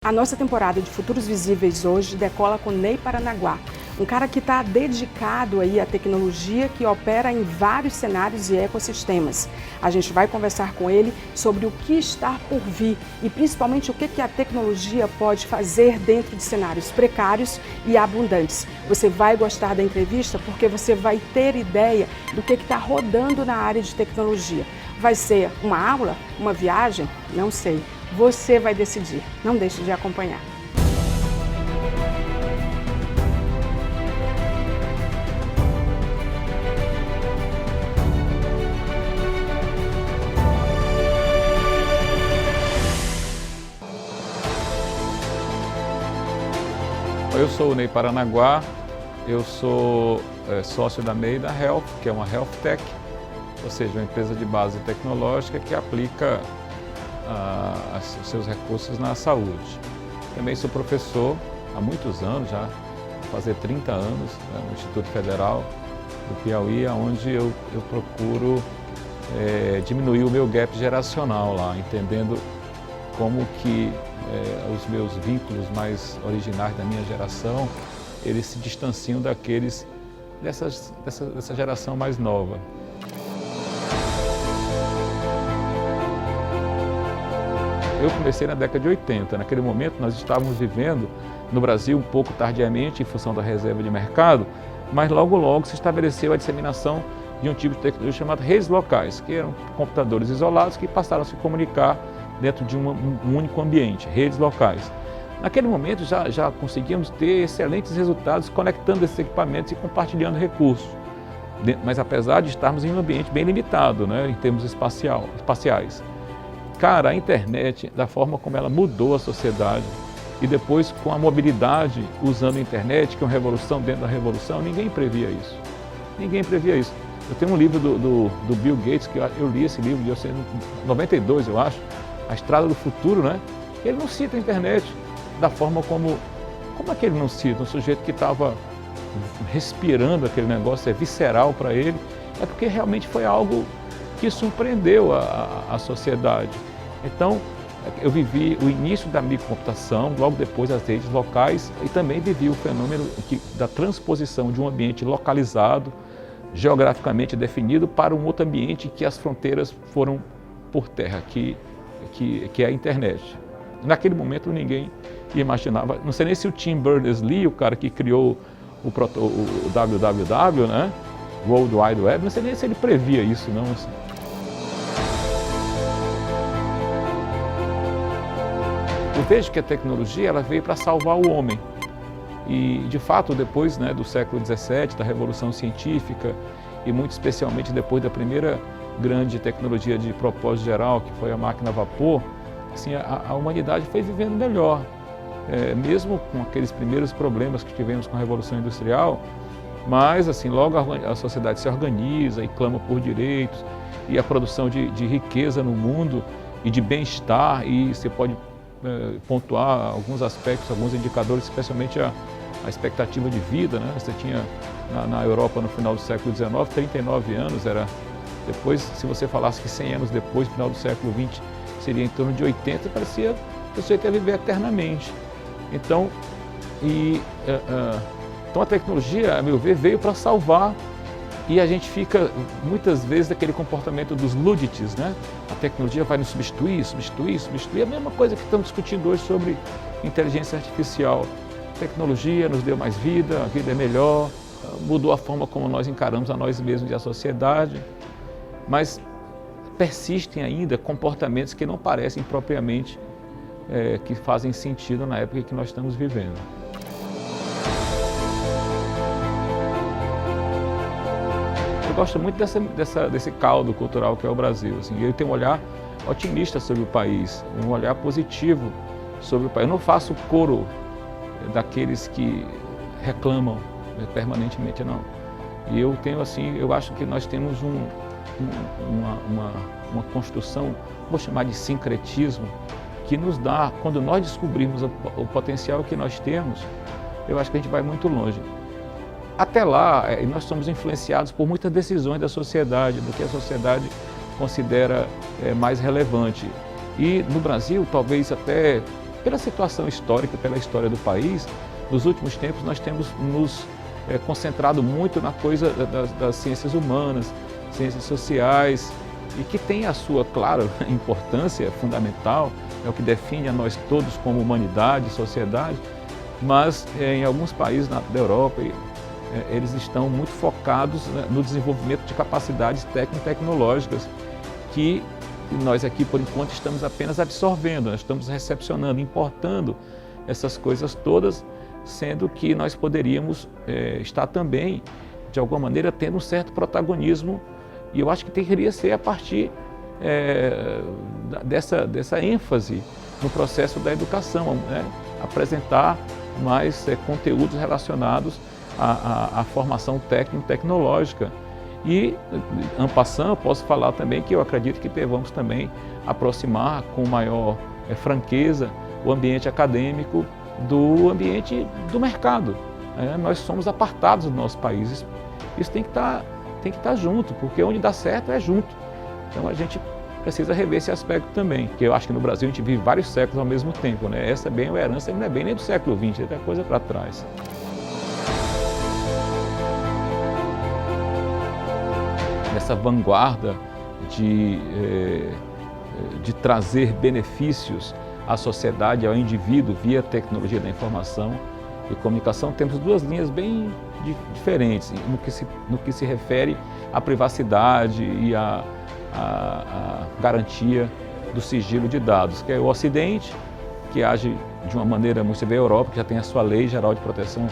A nossa temporada de Futuros Visíveis hoje decola com Ney Paranaguá, um cara que está dedicado aí à tecnologia, que opera em vários cenários e ecossistemas. A gente vai conversar com ele sobre o que está por vir e principalmente o que a tecnologia pode fazer dentro de cenários precários e abundantes. Você vai gostar da entrevista porque você vai ter ideia do que está rodando na área de tecnologia. Vai ser uma aula? Uma viagem? Não sei. Você vai decidir. Não deixe de acompanhar. Eu sou o Ney Paranaguá, eu sou sócio da Meida Health, que é uma Health Tech, ou seja, uma empresa de base tecnológica que aplica os seus recursos na saúde. Também sou professor há muitos anos, já fazer 30 anos, no Instituto Federal do Piauí, onde eu procuro diminuir o meu gap geracional lá, entendendo como que os meus vínculos mais originais da minha geração, eles se distanciam daqueles dessa geração mais nova. Eu comecei na década de 80, naquele momento nós estávamos vivendo no Brasil um pouco tardiamente em função da reserva de mercado, mas logo se estabeleceu a disseminação de um tipo de tecnologia chamada redes locais, que eram computadores isolados que passaram a se comunicar dentro de um único ambiente, redes locais. Naquele momento já conseguíamos ter excelentes resultados conectando esses equipamentos e compartilhando recursos, mas apesar de estarmos em um ambiente bem limitado, né, em termos espaciais. Cara, a internet, da forma como ela mudou a sociedade e depois com a mobilidade usando a internet, que é uma revolução dentro da revolução, ninguém previa isso. Ninguém previa isso. Eu tenho um livro do Bill Gates, que eu li esse livro de 92, eu acho, A Estrada do Futuro, né? Ele não cita a internet da forma como é que ele não cita? Um sujeito que estava respirando aquele negócio, é visceral para ele, é porque realmente foi algo que surpreendeu a sociedade. Então, eu vivi o início da microcomputação, logo depois as redes locais, e também vivi o fenômeno da transposição de um ambiente localizado, geograficamente definido, para um outro ambiente que as fronteiras foram por terra, que é a internet. Naquele momento ninguém imaginava, não sei nem se o Tim Berners-Lee, o cara que criou o www, né? World Wide Web, não sei nem se ele previa isso, não. Assim. Eu vejo que a tecnologia ela veio para salvar o homem. E, de fato, depois, né, do século XVII, da Revolução Científica, e muito especialmente depois da primeira grande tecnologia de propósito geral, que foi a máquina a vapor, assim, a humanidade foi vivendo melhor. Mesmo com aqueles primeiros problemas que tivemos com a Revolução Industrial, mas assim, logo a sociedade se organiza e clama por direitos, e a produção de riqueza no mundo e de bem-estar, e você pode pontuar alguns aspectos, alguns indicadores, especialmente a expectativa de vida, né? Você tinha na Europa no final do século XIX, 39 anos, depois, se você falasse que 100 anos depois, no final do século XX, seria em torno de 80, parecia que você ia viver eternamente. Então, então a tecnologia, a meu ver, veio para salvar, e a gente fica muitas vezes daquele comportamento dos Luddites, né? A tecnologia vai nos substituir. É a mesma coisa que estamos discutindo hoje sobre inteligência artificial. A tecnologia nos deu mais vida, a vida é melhor, mudou a forma como nós encaramos a nós mesmos e a sociedade, mas persistem ainda comportamentos que não parecem propriamente que fazem sentido na época que nós estamos vivendo. Eu gosto muito desse caldo cultural que é o Brasil. Assim, eu tenho um olhar otimista sobre o país, um olhar positivo sobre o país. Eu não faço coro daqueles que reclamam permanentemente, não. E eu tenho assim, eu acho que nós temos uma construção, vou chamar de sincretismo, que nos dá, quando nós descobrirmos o potencial que nós temos, eu acho que a gente vai muito longe. Até lá, nós somos influenciados por muitas decisões da sociedade, do que a sociedade considera mais relevante. E no Brasil, talvez até pela situação histórica, pela história do país, nos últimos tempos nós temos nos concentrado muito na coisa das ciências humanas, ciências sociais, e que tem a sua, claro, importância fundamental, é o que define a nós todos como humanidade, sociedade, mas em alguns países da Europa, eles estão muito focados, né, no desenvolvimento de capacidades técnico-tecnológicas que nós aqui, por enquanto, estamos apenas absorvendo, nós estamos recepcionando, importando essas coisas todas, sendo que nós poderíamos estar também, de alguma maneira, tendo um certo protagonismo, e eu acho que deveria ser a partir dessa ênfase no processo da educação, né? Apresentar mais conteúdos relacionados à formação técnico-tecnológica. E, en passant, posso falar também que eu acredito que devamos também aproximar com maior franqueza o ambiente acadêmico do ambiente do mercado. Nós somos apartados do nosso país. Isso tem que estar junto, porque onde dá certo é junto. Então a gente precisa rever esse aspecto também, porque eu acho que no Brasil a gente vive vários séculos ao mesmo tempo, né? Essa é bem a herança, não é bem nem do século XX, é coisa para trás. Nessa vanguarda de trazer benefícios à sociedade, ao indivíduo, via tecnologia da informação e comunicação, temos duas linhas bem diferentes no que se refere à privacidade e à garantia do sigilo de dados, que é o Ocidente, que age de uma maneira, você vê a Europa, que já tem a sua Lei Geral de Proteção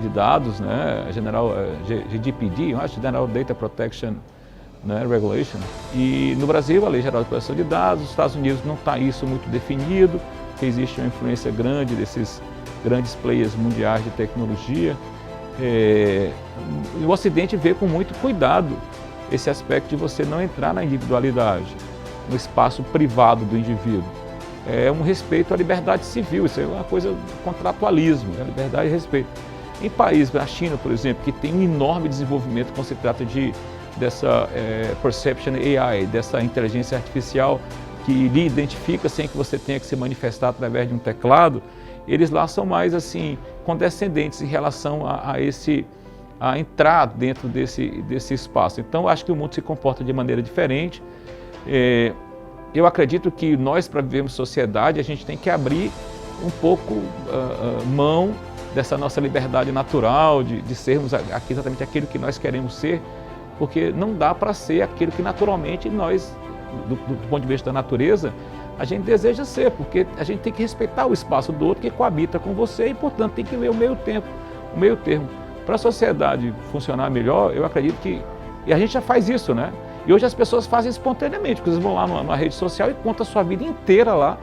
de Dados, né? GDPR, eu acho, General Data Protection, né? Regulation. E no Brasil, a Lei Geral de Proteção de Dados, nos Estados Unidos não está isso muito definido, que existe uma influência grande desses grandes players mundiais de tecnologia. O Ocidente vê com muito cuidado esse aspecto de você não entrar na individualidade, no espaço privado do indivíduo. É um respeito à liberdade civil, isso é uma coisa de contratualismo, né? Liberdade e respeito. Em países, a China, por exemplo, que tem um enorme desenvolvimento quando se trata dessa Perception AI, dessa inteligência artificial que lhe identifica sem que você tenha que se manifestar através de um teclado, eles lá são mais assim condescendentes em relação a entrar dentro desse espaço. Então, acho que o mundo se comporta de maneira diferente. Eu acredito que nós, para vivermos sociedade, a gente tem que abrir um pouco mão dessa nossa liberdade natural, de sermos aqui exatamente aquilo que nós queremos ser, porque não dá para ser aquilo que naturalmente nós, do ponto de vista da natureza, a gente deseja ser, porque a gente tem que respeitar o espaço do outro que coabita com você e, portanto, tem que ver o meio termo. Para a sociedade funcionar melhor, eu acredito que... E a gente já faz isso, né? E hoje as pessoas fazem espontaneamente, porque eles vão lá numa rede social e contam a sua vida inteira lá,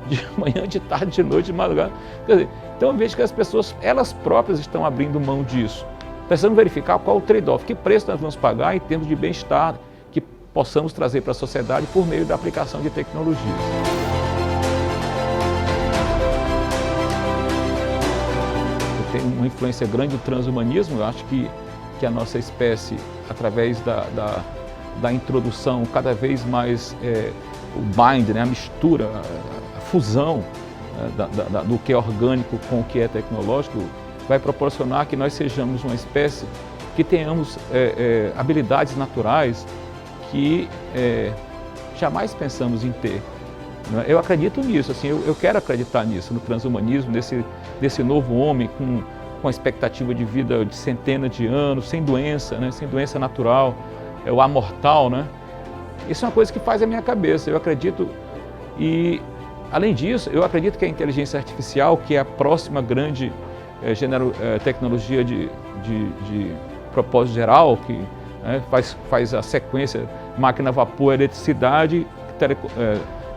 de manhã, de tarde, de noite, de madrugada. Quer dizer, então eu vejo que as pessoas, elas próprias estão abrindo mão disso. Precisamos verificar qual o trade-off, que preço nós vamos pagar em termos de bem-estar que possamos trazer para a sociedade por meio da aplicação de tecnologias. Tem uma influência grande do transhumanismo. Eu acho que a nossa espécie, através da introdução cada vez mais, o bind, né, a mistura, a fusão do que é orgânico com o que é tecnológico, vai proporcionar que nós sejamos uma espécie que tenhamos habilidades naturais que jamais pensamos em ter. Eu acredito nisso, assim, eu quero acreditar nisso, no transhumanismo, desse novo homem com a expectativa de vida de centenas de anos, sem doença, né, sem doença natural, o amortal, né? Isso é uma coisa que faz a minha cabeça, eu acredito. E, além disso, eu acredito que a inteligência artificial, que é a próxima grande tecnologia de propósito geral, que faz a sequência máquina, vapor, eletricidade,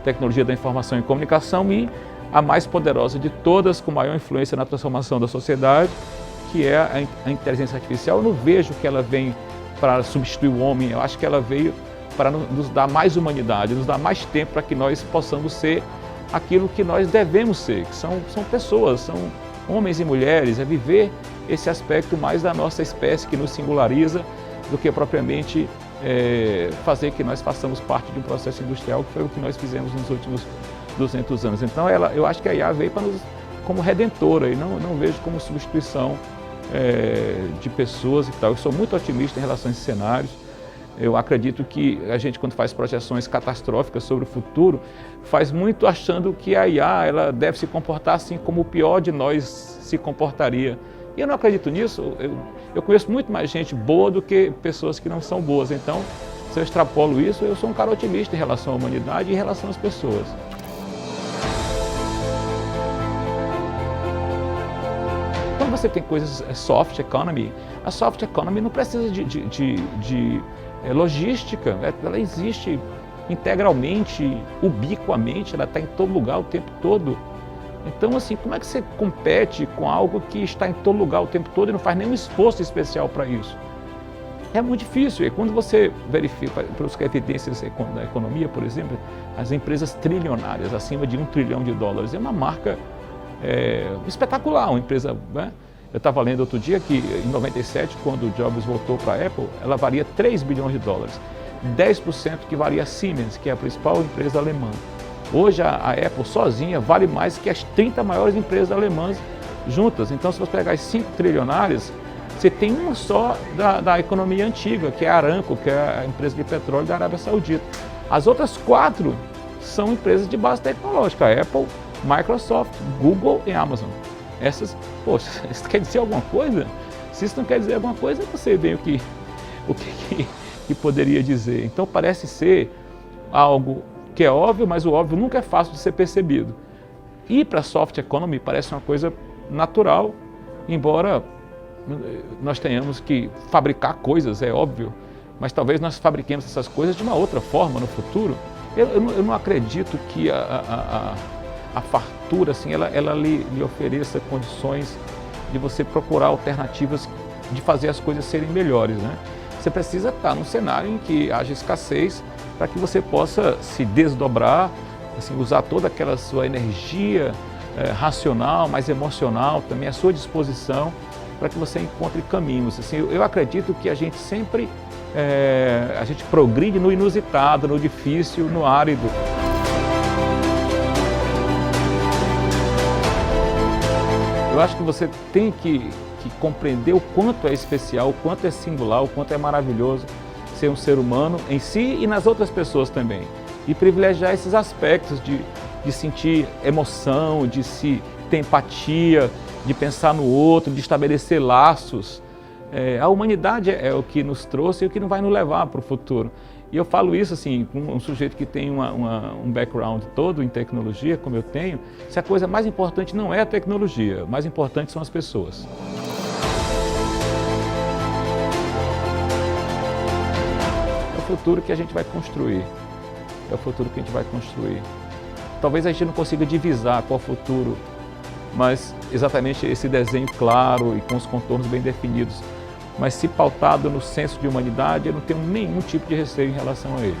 tecnologia da informação e comunicação, e a mais poderosa de todas, com maior influência na transformação da sociedade, que é a inteligência artificial. Eu não vejo que ela vem para substituir o homem, eu acho que ela veio para nos dar mais humanidade, nos dar mais tempo para que nós possamos ser aquilo que nós devemos ser, que são pessoas, são homens e mulheres, é viver esse aspecto mais da nossa espécie que nos singulariza do que propriamente fazer que nós façamos parte de um processo industrial, que foi o que nós fizemos nos últimos 200 anos. Então eu acho que a IA veio como redentora e não vejo como substituição de pessoas e tal. Eu sou muito otimista em relação a esses cenários. Eu acredito que a gente, quando faz projeções catastróficas sobre o futuro, faz muito achando que a IA ela deve se comportar assim como o pior de nós se comportaria. E eu não acredito nisso. Eu conheço muito mais gente boa do que pessoas que não são boas. Então, se eu extrapolo isso, eu sou um cara otimista em relação à humanidade e em relação às pessoas. Quando você tem coisas soft economy, a soft economy não precisa de logística, ela existe integralmente, ubiquamente, ela está em todo lugar o tempo todo. Então, assim, como é que você compete com algo que está em todo lugar o tempo todo e não faz nenhum esforço especial para isso? É muito difícil. E quando você verifica, busca evidências da economia, por exemplo, as empresas trilionárias, acima de $1 trilhão, é uma marca espetacular, uma empresa, né? Eu estava lendo outro dia que em 97, quando o Jobs voltou para a Apple, ela valia $3 bilhões, 10% que valia a Siemens, que é a principal empresa alemã. Hoje a Apple sozinha vale mais que as 30 maiores empresas alemãs juntas. Então, se você pegar as 5 trilionárias, você tem uma só da economia antiga, que é a Aramco, que é a empresa de petróleo da Arábia Saudita. As outras 4 são empresas de base tecnológica, a Apple, Microsoft, Google e Amazon. Essas, poxa, isso quer dizer alguma coisa? Se isso não quer dizer alguma coisa, eu não sei bem o que poderia dizer. Então parece ser algo que é óbvio, mas o óbvio nunca é fácil de ser percebido. Ir para a soft economy parece uma coisa natural, embora nós tenhamos que fabricar coisas, é óbvio, mas talvez nós fabriquemos essas coisas de uma outra forma no futuro. Eu não acredito que a fartura, assim, ela lhe ofereça condições de você procurar alternativas de fazer as coisas serem melhores, né? Você precisa estar num cenário em que haja escassez para que você possa se desdobrar, assim, usar toda aquela sua energia racional, mas emocional também à sua disposição para que você encontre caminhos. Assim, eu acredito que a gente sempre a gente progride no inusitado, no difícil, no árido. Eu acho que você tem que compreender o quanto é especial, o quanto é singular, o quanto é maravilhoso ser um ser humano em si e nas outras pessoas também. E privilegiar esses aspectos de sentir emoção, de se ter empatia, de pensar no outro, de estabelecer laços. A humanidade é o que nos trouxe e o que não vai nos levar para o futuro. E eu falo isso assim, com um sujeito que tem um background todo em tecnologia, como eu tenho, se a coisa mais importante não é a tecnologia, o mais importante são as pessoas. É o futuro que a gente vai construir. É o futuro que a gente vai construir. Talvez a gente não consiga divisar qual futuro, mas exatamente esse desenho claro e com os contornos bem definidos. Mas se pautado no senso de humanidade, eu não tenho nenhum tipo de receio em relação a ele.